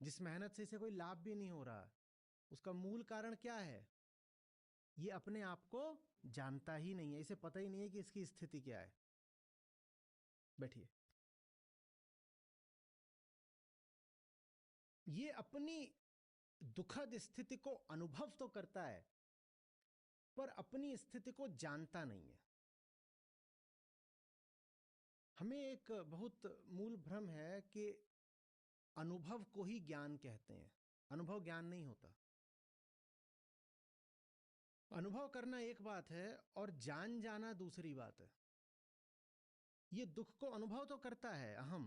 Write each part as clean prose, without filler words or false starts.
जिस मेहनत से इसे कोई लाभ भी नहीं हो रहा, उसका मूल कारण क्या है? ये अपने आप को जानता ही नहीं है, इसे पता ही नहीं है कि इसकी स्थिति क्या है। बैठिए। ये अपनी दुखद स्थिति को अनुभव तो करता है, पर अपनी स्थिति को जानता नहीं है। हमें एक बहुत मूल भ्रम है कि अनुभव को ही ज्ञान कहते हैं। अनुभव ज्ञान नहीं होता। अनुभव करना एक बात है और जान जाना दूसरी बात है। ये दुख को अनुभव तो करता है अहम,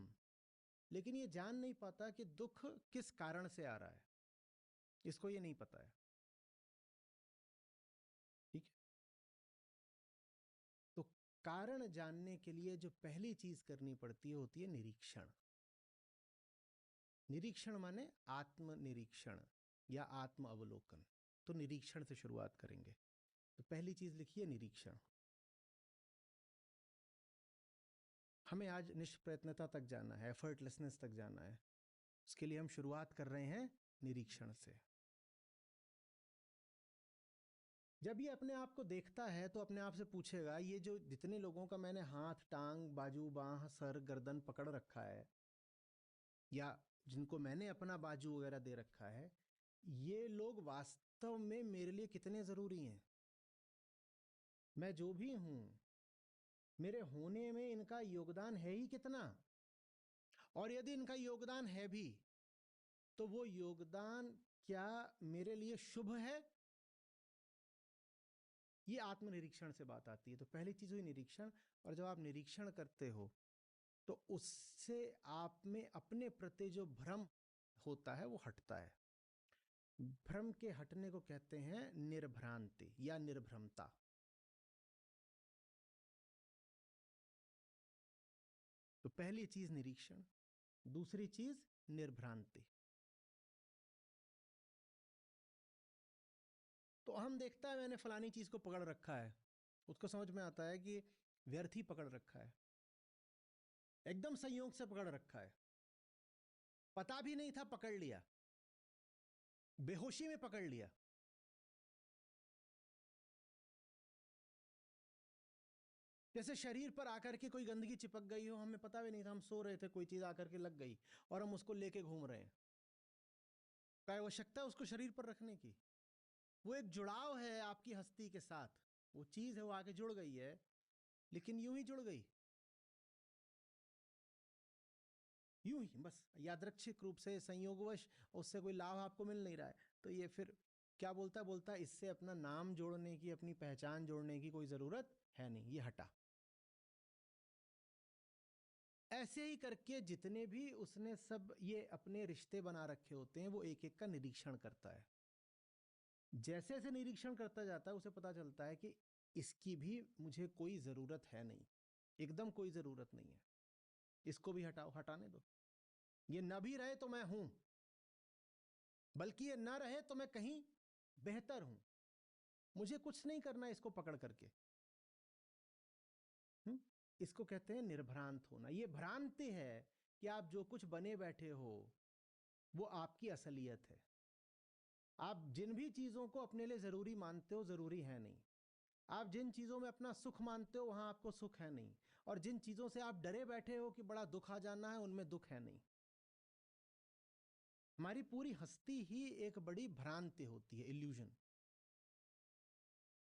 लेकिन ये जान नहीं पाता कि दुख किस कारण से आ रहा है। इसको ये नहीं पता है। ठीक है। तो कारण जानने के लिए जो पहली चीज करनी पड़ती है होती है निरीक्षण। निरीक्षण माने आत्मनिरीक्षण या आत्म अवलोकन। तो निरीक्षण से शुरुआत करेंगे। तो पहली चीज लिखिए निरीक्षण। हमें आज निष्प्रयत्नता तक जाना है, एफर्टलेसनेस तक जाना है। उसके लिए हम शुरुआत कर रहे हैं निरीक्षण से। जब ये अपने आप को देखता है तो अपने आप से पूछेगा, ये जो जितने लोगों का मैंने हाथ, टांग, बाजू, बाह, सर, गर्दन पकड़ रखा है, या जिनको मैंने अपना बाजू वगैरह दे रखा है, ये लोग वास्तव में मेरे लिए कितने जरूरी हैं? मैं जो भी हूं, मेरे होने में इनका योगदान है ही कितना? और यदि इनका योगदान है भी, तो वो योगदान क्या मेरे लिए शुभ है? ये आत्मनिरीक्षण से बात आती है। तो पहली चीज हुई निरीक्षण। और जब आप निरीक्षण करते हो तो उससे आप में अपने प्रति जो भ्रम होता है वो हटता है। भ्रम के हटने को कहते हैं निर्भ्रांति या निर्भ्रमता। तो पहली चीज निरीक्षण, दूसरी चीज निर्भ्रांति। तो हम देखता है मैंने फलानी चीज को पकड़ रखा है, उसको समझ में आता है कि व्यर्थ ही पकड़ रखा है, एकदम संयोग से पकड़ रखा है, पता भी नहीं था, पकड़ लिया, बेहोशी में पकड़ लिया। जैसे शरीर पर आकर के कोई गंदगी चिपक गई हो, हमें पता भी नहीं था, हम सो रहे थे, कोई चीज आकर के लग गई और हम उसको लेके घूम रहे हैं। क्या आवश्यकता है उसको शरीर पर रखने की? वो एक जुड़ाव है आपकी हस्ती के साथ। वो चीज है, वो आके जुड़ गई है, लेकिन यूं ही जुड़ गई, यूं ही बस यादृच्छिक रूप से, संयोगवश, उससे कोई लाभ आपको मिल नहीं रहा है। तो ये फिर क्या बोलता बोलता, इससे अपना नाम जोड़ने की, अपनी पहचान जोड़ने की कोई जरूरत है नहीं, ये हटा। ऐसे ही करके जितने भी उसने सब ये अपने रिश्ते बना रखे होते हैं, वो एक एक का निरीक्षण करता है। जैसे जैसे निरीक्षण करता जाता है उसे पता चलता है कि इसकी भी मुझे कोई जरूरत है नहीं, एकदम कोई जरूरत नहीं है, इसको भी हटाओ, हटाने दो। ये न भी रहे तो मैं हूं, बल्कि ये न रहे तो मैं कहीं बेहतर हूं। मुझे कुछ नहीं करना इसको पकड़ करके। हुँ? इसको कहते हैं निर्भ्रांत होना। ये भ्रांति है कि आप जो कुछ बने बैठे हो वो आपकी असलियत है। आप जिन भी चीजों को अपने लिए जरूरी मानते हो, जरूरी है नहीं। आप जिन चीजों में अपना सुख मानते हो, वहां आपको सुख है नहीं। और जिन चीजों से आप डरे बैठे हो कि बड़ा दुख आ जाना है, उनमें दुख है नहीं। हमारी पूरी हस्ती ही एक बड़ी भ्रांति होती है, इल्यूजन।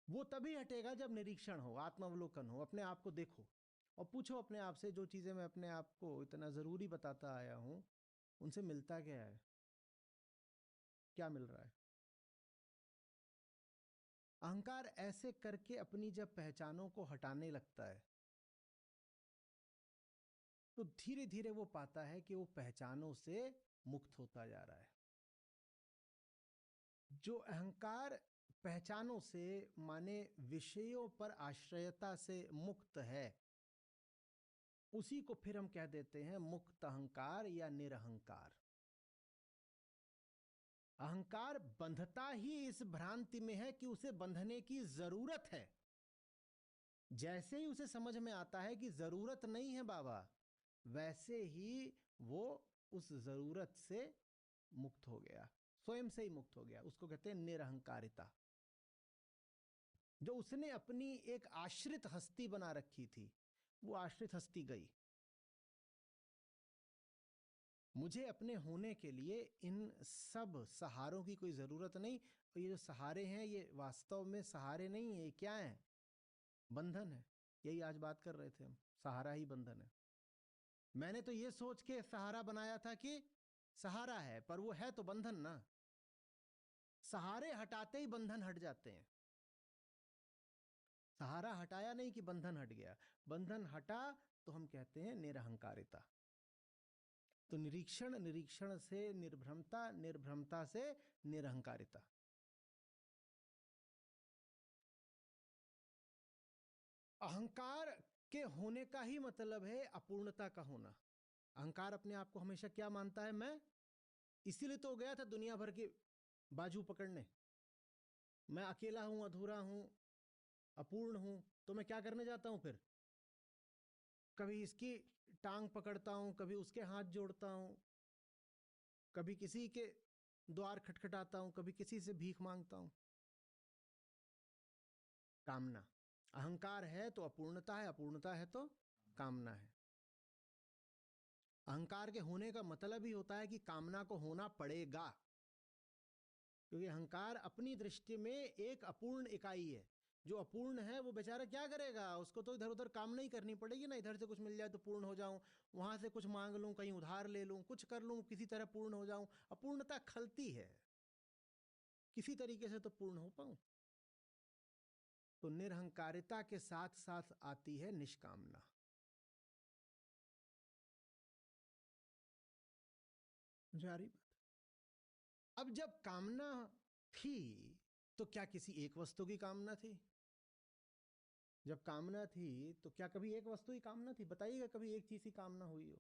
वो तभी हटेगा जब निरीक्षण हो, आत्मावलोकन हो, अपने आप को देखो और पूछो अपने आप से, जो चीजें मैं अपने आप को इतना जरूरी बताता आया हूं, उनसे मिलता क्या है? क्या मिल रहा है? अहंकार ऐसे करके अपनी जब पहचानों को हटाने लगता है, तो धीरे धीरे वो पाता है कि वो पहचानों से मुक्त होता जा रहा है। जो अहंकार पहचानों से माने विषयों पर आश्रयता से मुक्त है, उसी को फिर हम कह देते हैं मुक्त अहंकार या निरहंकार। अहंकार बंधता ही इस भ्रांति में है कि उसे बंधने की जरूरत है। जैसे ही उसे समझ में आता है कि जरूरत नहीं है बाबा, वैसे ही वो उस जरूरत से मुक्त हो गया, स्वयं से ही मुक्त हो गया। उसको कहते हैं निरहंकारिता। जो उसने अपनी एक आश्रित हस्ती बना रखी थी, वो आश्रित हस्ती गई। मुझे अपने होने के लिए इन सब सहारों की कोई जरूरत नहीं। और ये जो सहारे हैं, ये वास्तव में सहारे नहीं है, ये क्या है? बंधन है। यही आज बात कर रहे थे हम, सहारा ही बंधन है। मैंने तो ये सोच के सहारा बनाया था कि सहारा है, पर वो है तो बंधन ना। सहारे हटाते ही बंधन हट जाते हैं। सहारा हटाया नहीं कि बंधन हट गया, बंधन हटा तो हम कहते हैं निरहंकारिता। तो निरीक्षण, निरीक्षण से निर्भ्रमता, निर्भ्रमता से निरहंकारिता। अहंकार के होने का ही मतलब है अपूर्णता का होना। अहंकार अपने आप को हमेशा क्या मानता है? मैं। इसीलिए तो गया था दुनिया भर के बाजू पकड़ने। मैं अकेला हूं, अधूरा हूं, अपूर्ण हूं, तो मैं क्या करने जाता हूं फिर? कभी इसकी टांग पकड़ता हूं, कभी उसके हाथ जोड़ता हूं, कभी किसी के द्वार खटखटाता हूं, कभी किसी से भीख मांगता हूं। कामना। अहंकार है तो अपूर्णता है, अपूर्णता है तो कामना है। अहंकार के होने का मतलब ही होता है कि कामना को होना पड़ेगा, क्योंकि अहंकार अपनी दृष्टि में एक अपूर्ण इकाई है। जो अपूर्ण है वो बेचारा क्या करेगा? उसको तो इधर उधर काम नहीं करनी पड़ेगी ना। इधर से कुछ मिल जाए तो पूर्ण हो जाऊं, वहां से कुछ मांग लूं, कहीं उधार ले लूं, कुछ कर लूं, किसी तरह पूर्ण हो जाऊं। अपूर्णता खलती है, किसी तरीके से तो पूर्ण हो पाऊं। तो निरहंकारिता के साथ साथ आती है निष्कामना। जा रही बात? अब जब कामना थी, तो क्या किसी एक वस्तु की कामना थी? जब कामना थी तो क्या कभी एक वस्तु की कामना थी? बताइएगा कभी एक चीज की कामना हुई हो?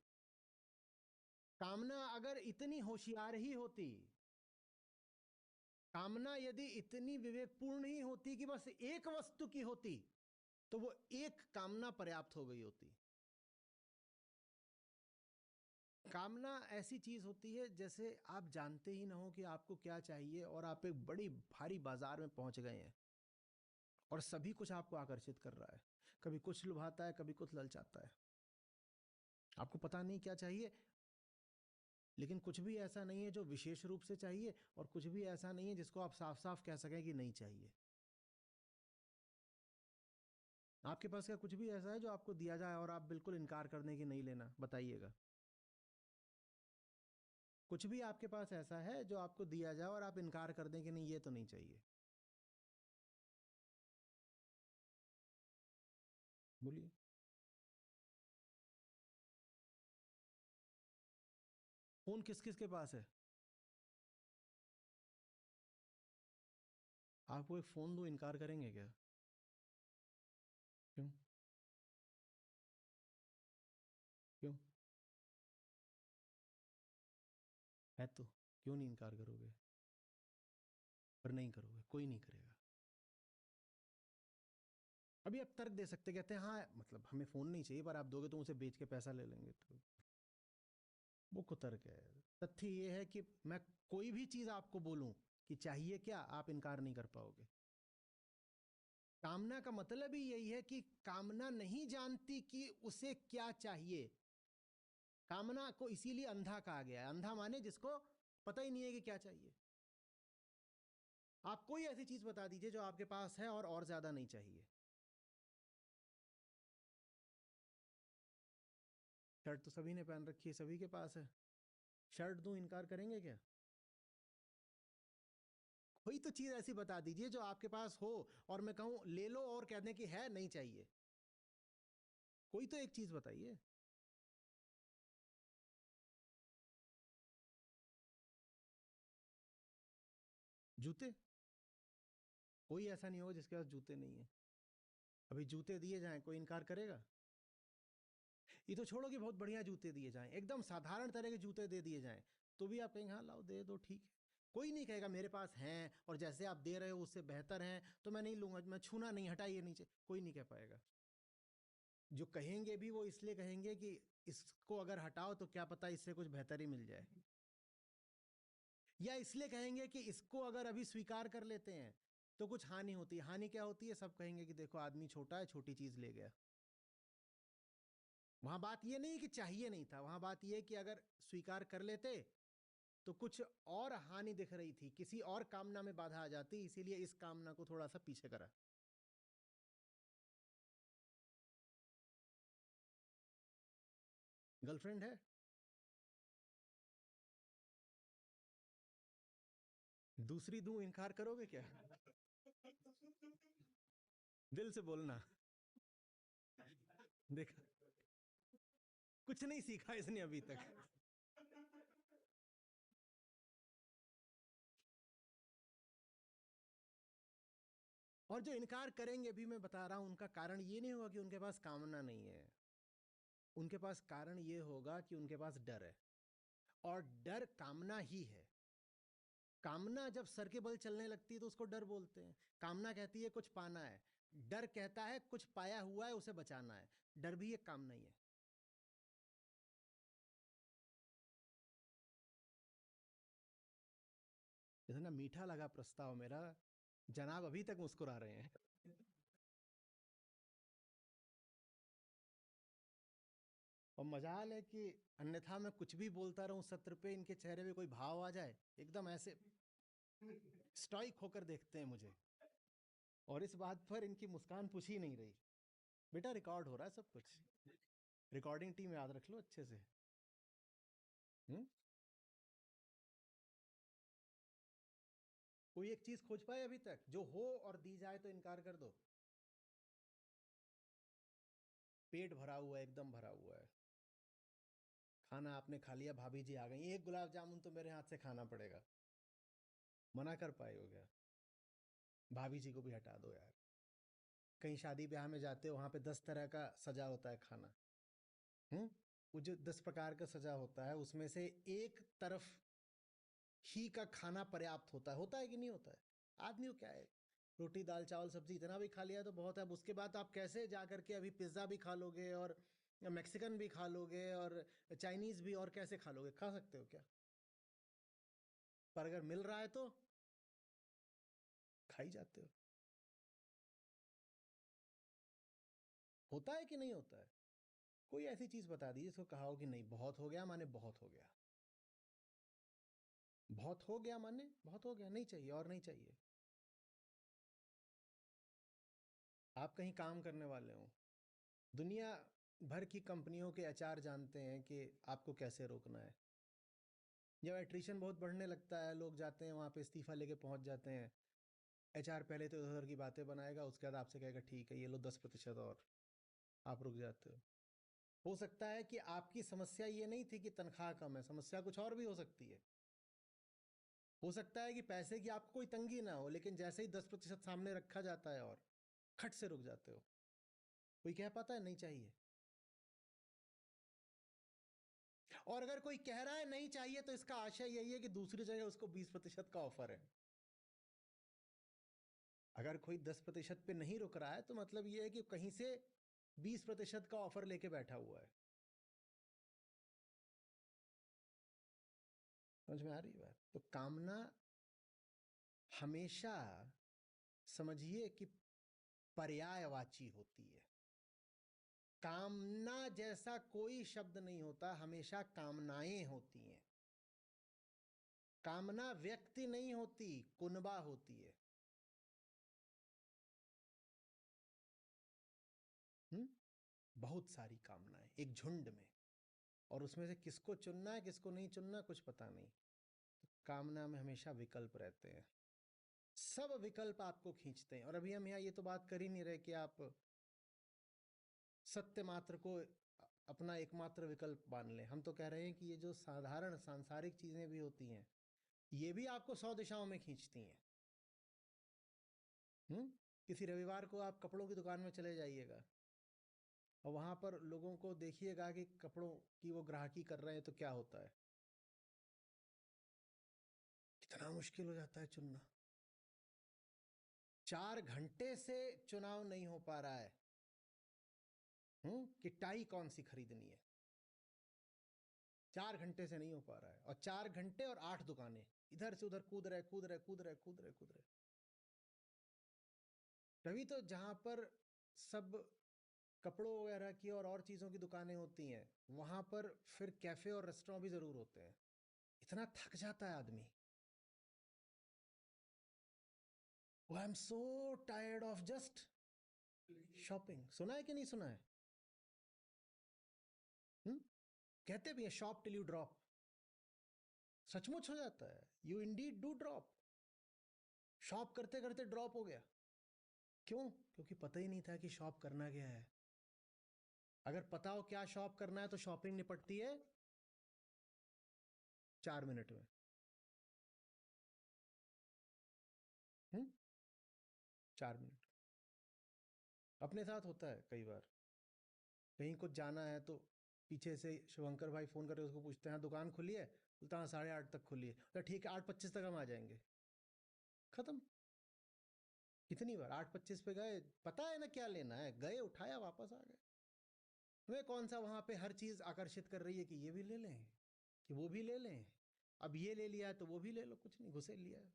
कामना अगर इतनी होशियार ही होती, कामना यदि इतनी विवेकपूर्ण ही होती कि बस एक वस्तु की होती, तो वो एक कामना पर्याप्त हो गई होती। कामना ऐसी चीज होती है जैसे आप जानते ही ना हो कि आपको क्या चाहिए, और आप एक बड़ी भारी बाजार में पहुंच गए हैं और सभी कुछ आपको आकर्षित कर रहा है। कभी कुछ लुभाता है, कभी कुछ ललचाता है। आपको पता नहीं क्या चाहिए, लेकिन कुछ भी ऐसा नहीं है जो विशेष रूप से चाहिए, और कुछ भी ऐसा नहीं है जिसको आप साफ साफ कह सकें कि नहीं चाहिए। आपके पास क्या कुछ भी ऐसा है जो आपको दिया जाए और आप बिल्कुल इनकार करने की नहीं लेना? बताइएगा। कुछ भी आपके पास ऐसा है जो आपको दिया जाए और आप इनकार कर दें कि नहीं, ये तो नहीं चाहिए? बोलिए। फोन किस किस के पास है? आपको एक फोन दो, इनकार करेंगे क्या? क्यों? क्यों है तो क्यों नहीं इनकार करोगे? पर नहीं करोगे, कोई नहीं करेगा। अभी आप तर्क दे सकते, कहते हैं हाँ मतलब हमें फोन नहीं चाहिए, पर आप दोगे तो उसे बेच के पैसा ले लेंगे, तो वो कुतर्क है। तथ्य ये है कि मैं कोई भी चीज आपको बोलूं कि चाहिए क्या, आप इनकार नहीं कर पाओगे। कामना का मतलब ही यही है कि कामना नहीं जानती कि उसे क्या चाहिए। कामना को इसीलिए अंधा कहा गया है। अंधा माने जिसको पता ही नहीं है कि क्या चाहिए। आप कोई ऐसी चीज बता दीजिए जो आपके पास है और ज्यादा नहीं चाहिए। शर्ट तो सभी ने पहन रखी है, सभी के पास है। शर्ट दूं, इनकार करेंगे क्या? कोई तो चीज ऐसी बता दीजिए जो आपके पास हो और मैं कहूं ले लो, और कह दें कि है नहीं चाहिए। कोई तो एक चीज बताइए। जूते। कोई ऐसा नहीं होगा जिसके पास जूते नहीं है। अभी जूते दिए जाएं, कोई इनकार करेगा? ये तो छोड़ो कि बहुत बढ़िया जूते दिए जाएं, एकदम साधारण तरह के जूते दे दिए जाएं, तो भी आप कहेंगे हाँ लाओ दे दो, ठीक है। कोई नहीं कहेगा मेरे पास हैं और जैसे आप दे रहे हो उससे बेहतर हैं तो मैं नहीं लूंगा, मैं छूना नहीं, हटाइए नीचे, कोई नहीं कह पाएगा। जो कहेंगे भी वो इसलिए कहेंगे कि इसको अगर हटाओ तो क्या पता इससे कुछ बेहतर ही मिल जाए। या इसलिए कहेंगे कि इसको अगर अभी स्वीकार कर लेते हैं तो कुछ हानि होती है। हानि क्या होती है? सब कहेंगे कि देखो आदमी छोटा है, छोटी चीज ले गया। वहां बात ये नहीं कि चाहिए नहीं था, वहां बात ये कि अगर स्वीकार कर लेते तो कुछ और हानि दिख रही थी, किसी और कामना में बाधा आ जाती, इसीलिए इस कामना को थोड़ा सा पीछे करा। गर्लफ्रेंड है, दूसरी दूं, इनकार करोगे क्या? दिल से बोलना। देखा, कुछ नहीं सीखा इसने अभी तक। और जो इनकार करेंगे, भी मैं बता रहा हूं, उनका कारण ये नहीं होगा कि उनके पास कामना नहीं है। उनके पास कारण ये होगा कि उनके पास डर है, और डर कामना ही है। कामना जब सर के बल चलने लगती है तो उसको डर बोलते हैं। कामना कहती है कुछ पाना है, डर कहता है कुछ पाया हुआ है उसे बचाना है। डर भी एक कामना ही है। इतना मीठा लगा प्रस्ताव मेरा, जनाब अभी तक मुस्कुरा रहे हैं। और मजाल है कि अन्यथा मैं कुछ भी बोलता रहूं सत्र पे, इनके चेहरे पे कोई भाव आ जाए, एकदम ऐसे स्टॉइक होकर देखते हैं मुझे, और इस बात पर इनकी मुस्कान पूछ ही नहीं रही। बेटा रिकॉर्ड हो रहा है सब कुछ, रिकॉर्डिंग टीम याद रख लो अच्छे से। हुँ? कोई एक चीज खोज पाए अभी तक जो हो और दी जाए तो इनकार कर दो? पेट भरा हुआ है, एकदम भरा हुआ है, खाना आपने खा लिया, भाभी जी आ गई, एक गुलाब जामुन तो मेरे हाथ से खाना पड़ेगा, मना कर पाए हो क्या? भाभी जी को भी हटा दो यार। कहीं शादी ब्याह में जाते हो, वहां पे 10 तरह का सजा होता है खाना। हम्म? वो जो 10 प्रकार का सजा होता है, उसमें से एक तरफ ही का खाना पर्याप्त होता है कि नहीं होता है? आदमी को क्या है, रोटी दाल चावल सब्जी इतना भी खा लिया तो बहुत है। अब उसके बाद आप कैसे जा करके अभी पिज्ज़ा भी खा लोगे, और मैक्सिकन भी खा लोगे, और चाइनीज भी, और कैसे खा लोगे? खा सकते हो क्या? पर अगर मिल रहा है तो खा ही जाते हो। होता है कि नहीं होता है? कोई ऐसी चीज बता दी जिसको कहा हो कि नहीं बहुत हो गया माने बहुत हो गया, बहुत हो गया माने बहुत हो गया, नहीं चाहिए और नहीं चाहिए। आप कहीं काम करने वाले हो, दुनिया भर की कंपनियों के एचआर जानते हैं कि आपको कैसे रोकना है। जब एट्रिशन बहुत बढ़ने लगता है, लोग जाते हैं वहाँ पे इस्तीफा लेके पहुँच जाते हैं, एचआर पहले तो उधर की बातें बनाएगा, उसके बाद आपसे कहेगा ठीक है ये लो 10% और, आप रुक जाते हो सकता है कि आपकी समस्या ये नहीं थी कि तनख्वाह कम है, समस्या कुछ और भी हो सकती है। हो सकता है कि पैसे की आपको कोई तंगी ना हो, लेकिन जैसे ही 10% सामने रखा जाता है और खट से रुक जाते हो। कोई कह पाता है नहीं चाहिए? और अगर कोई कह रहा है नहीं चाहिए तो इसका आशय यही है कि दूसरी जगह उसको 20% का ऑफर है। अगर कोई 10% पे नहीं रुक रहा है तो मतलब ये है कि कहीं से 20% का ऑफर लेके बैठा हुआ है। समझ में आ रही है बात? तो कामना हमेशा, समझिए कि पर्यायवाची होती है। कामना जैसा कोई शब्द नहीं होता, हमेशा कामनाएं होती हैं। कामना व्यक्ति नहीं होती, कुनबा होती है। हुँ? बहुत सारी कामनाएं एक झुंड में, और उसमें से किसको चुनना है किसको नहीं चुनना कुछ पता नहीं। तो कामना में हमेशा विकल्प रहते हैं, सब विकल्प आपको खींचते हैं। और अभी हम यहाँ ये तो बात कर ही नहीं रहे कि आप सत्य मात्र को अपना एकमात्र विकल्प मान लें। हम तो कह रहे हैं कि ये जो साधारण सांसारिक चीजें भी होती हैं, ये भी आपको 100 दिशाओं में खींचती हैं। किसी रविवार को आप कपड़ों की दुकान में चले जाइएगा, और वहां पर लोगों को देखिएगा कि कपड़ों की वो ग्राहकी कर रहे हैं, तो क्या होता है? कितना मुश्किल हो जाता है चुनना। 4 घंटे से चुनाव नहीं हो पा रहा है कि टाई कौन सी खरीदनी है। 4 घंटे से नहीं हो पा रहा है, और 4 घंटे और 8 दुकानें, इधर से उधर कूद रहे कूद रहे कूद रहे कूद रहे कूद रहे। तभी तो जहां पर सब कपड़ों वगैरह की और चीजों की दुकानें होती हैं, वहां पर फिर कैफे और रेस्टोरेंट भी जरूर होते हैं। इतना थक जाता है आदमी। I am so tired of just shopping. सुना है कि नहीं सुना है? कहते भी है शॉप टिल यू ड्रॉप। सचमुच हो जाता है, you Indeed do drop. Shop करते करते ड्रॉप हो गया। क्यों? क्योंकि पता ही नहीं था कि शॉप करना क्या है। अगर पता हो क्या शॉप करना है तो शॉपिंग निपटती है 4 मिनट में। 4 मिनट। अपने साथ होता है कई बार, कहीं कुछ जाना है तो पीछे से शुभंकर भाई फोन करके उसको पूछते हैं दुकान खुली है? बोलता हाँ 8:30 तक खुली है। तो ठीक है 8:25 तक हम आ जाएंगे। खत्म। कितनी बार 8:25 पे गए, पता है ना क्या लेना है, गए उठाया वापस आ गए। तुम्हें कौन सा वहां पे हर चीज आकर्षित कर रही है कि ये भी ले लें कि वो भी ले लें, अब ये ले लिया तो वो भी ले लो, कुछ नहीं घुसे लिया है।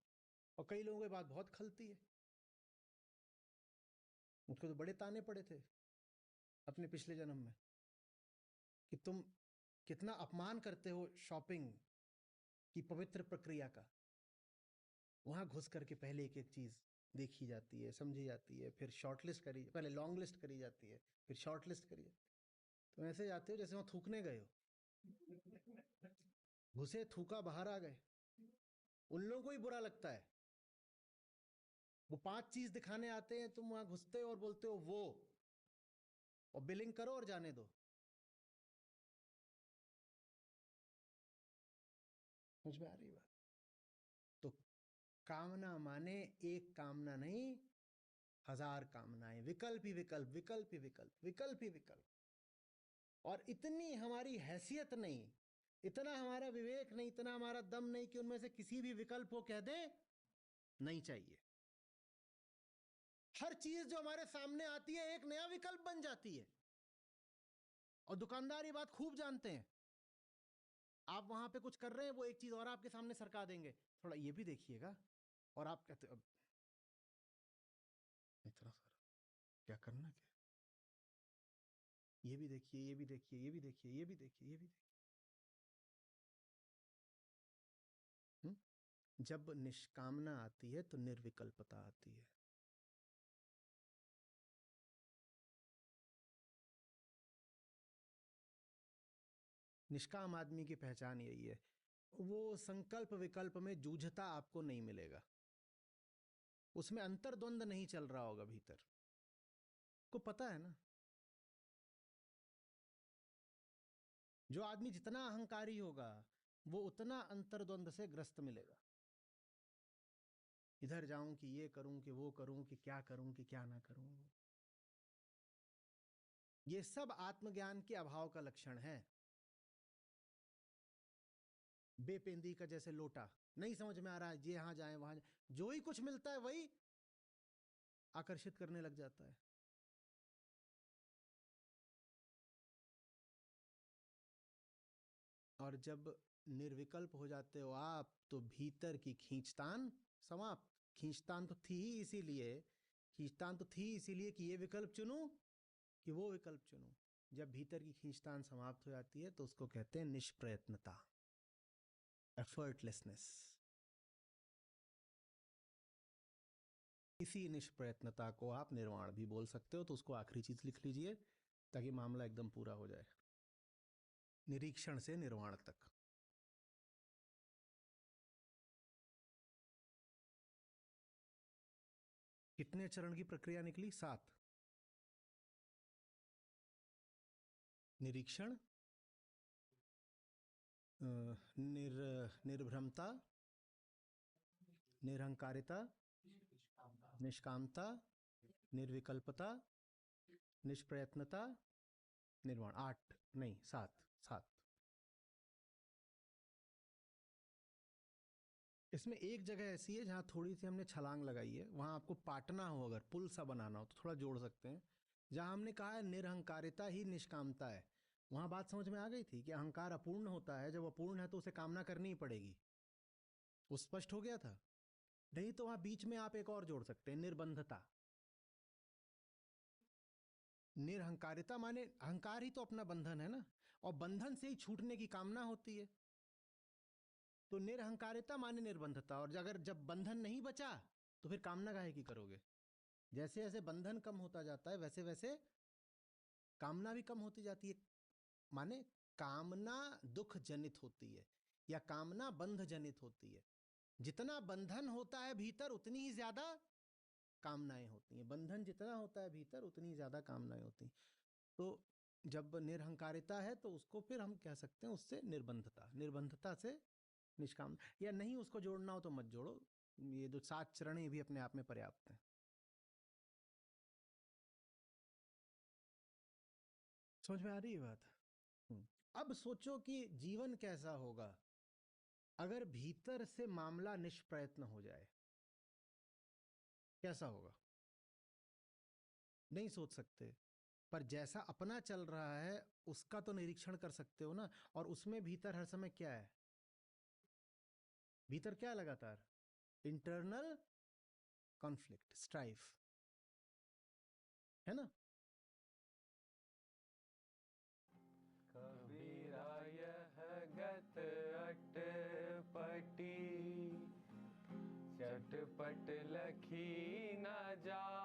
और कई लोगों की बात बहुत खलती है। मुझको तो बड़े ताने पड़े थे अपने पिछले जन्म में कि तुम कितना अपमान करते हो शॉपिंग की पवित्र प्रक्रिया का। वहां घुस करके पहले एक एक चीज देखी जाती है, समझी जाती है, फिर शॉर्ट लिस्ट करी, पहले लॉन्ग लिस्ट करी जाती है, फिर शॉर्ट लिस्ट करी जाती है। तुम ऐसे जाते हो जैसे वहां थूकने गए हो, घुसे थूका बाहर आ गए। उन लोगों को ही बुरा लगता है। वो 5 चीज दिखाने आते हैं, तुम वहां घुसते हो और बोलते हो वो, और बिलिंग करो और जाने दो। समझ में आ रही बात? तो कामना माने एक कामना नहीं, 1000 कामनाएं, विकल्प ही विकल्प, विकल्प ही विकल्प, विकल्प ही विकल्प। और इतनी हमारी हैसियत नहीं, इतना हमारा विवेक नहीं, इतना हमारा दम नहीं कि उनमें से किसी भी विकल्प को कह दे नहीं चाहिए। हर चीज जो हमारे सामने आती है एक नया विकल्प बन जाती है। और दुकानदार ये बात खूब जानते हैं। आप वहां पे कुछ कर रहे हैं, वो एक चीज और आपके सामने सरका देंगे, थोड़ा ये भी देखिएगा। और आप कहते अब इतना सारा क्या करना, क्या ये भी देखिए, ये भी देखिए, ये भी देखिए, ये भी देखिए, ये भी देखिए। जब निष्कामना आती है तो निर्विकल्पता आती है। निष्काम आदमी की पहचान यही है, वो संकल्प विकल्प में जूझता आपको नहीं मिलेगा। उसमें अंतर्द्वंद नहीं चल रहा होगा भीतर, को पता है ना। जो आदमी जितना अहंकारी होगा वो उतना अंतर्द्वंद से ग्रस्त मिलेगा। इधर जाऊं कि ये करूं कि वो करूं कि क्या करूं कि क्या ना करूं। ये सब आत्मज्ञान के अभाव का लक्षण है। बेपेंदी का जैसे लोटा, नहीं समझ में आ रहा है ये यहां जाए वहां जाए, जो ही कुछ मिलता है वही आकर्षित करने लग जाता है। और जब निर्विकल्प हो जाते हो आप तो भीतर की खींचतान समाप्त। खींचतान तो थी ही इसीलिए, खींचतान तो थी इसीलिए कि ये विकल्प चुनूं कि वो विकल्प चुनूं। जब भीतर की खींचतान समाप्त हो जाती है तो उसको कहते हैं निष्प्रयत्नता, एफर्टलेसनेस। इसी निष्प्रयत्नता को आप निर्वाण भी बोल सकते हो, तो उसको आखिरी चीज लिख लीजिए ताकि मामला एकदम पूरा हो जाए। निरीक्षण से निर्वाण तक। कितने चरण की प्रक्रिया निकली? 7। निरीक्षण, निर्भ्रमता, निरहंकारिता, निष्कामता, निर्विकल्पता, निष्प्रयत्नता, निर्वाण। 8 नहीं 7, 7। इसमें एक जगह ऐसी है जहां थोड़ी सी हमने छलांग लगाई है, वहां आपको पाटना हो, अगर पुल सा बनाना हो तो थोड़ा जोड़ सकते हैं। जहां हमने कहा है निरहंकारिता ही निष्कामता है, वहां बात समझ में आ गई थी कि अहंकार अपूर्ण होता है, जब अपूर्ण है तो उसे कामना करनी ही पड़ेगी। वो स्पष्ट हो गया था। नहीं तो वहां बीच में आप एक और जोड़ सकते हैं, निर्बंधता। निरहंकारिता माने अहंकार ही तो अपना बंधन है ना, और बंधन से ही छूटने की कामना होती है। तो निरहंकारिता माने निर्बंधता, और अगर जब बंधन नहीं बचा तो फिर कामना काहे की करोगे? जैसे जैसे बंधन कम होता जाता है वैसे वैसे कामना भी कम होती जाती है। माने कामना दुख जनित होती है, या कामना बंध जनित होती है। जितना बंधन होता है भीतर उतनी ही ज्यादा कामनाएं होती हैं। बंधन जितना होता है भीतर उतनी ही ज्यादा कामनाएं होती हैं। तो जब निरहंकारिता है तो उसको फिर हम कह सकते हैं उससे निर्बंधता, निर्बंधता से निष्काम। या नहीं उसको जोड़ना हो तो मत जोड़ो, ये जो 7 चरण भी अपने आप में पर्याप्त है। समझ में आ रही है बात? अब सोचो कि जीवन कैसा होगा अगर भीतर से मामला निष्प्रयत्न हो जाए। कैसा होगा? नहीं सोच सकते, पर जैसा अपना चल रहा है उसका तो निरीक्षण कर सकते हो ना। और उसमें भीतर हर समय क्या है? भीतर क्या लगातार? इंटरनल कॉन्फ्लिक्ट, स्ट्राइफ, है ना? कबीरा यह गत अटपटी, चटपट लखी न जा।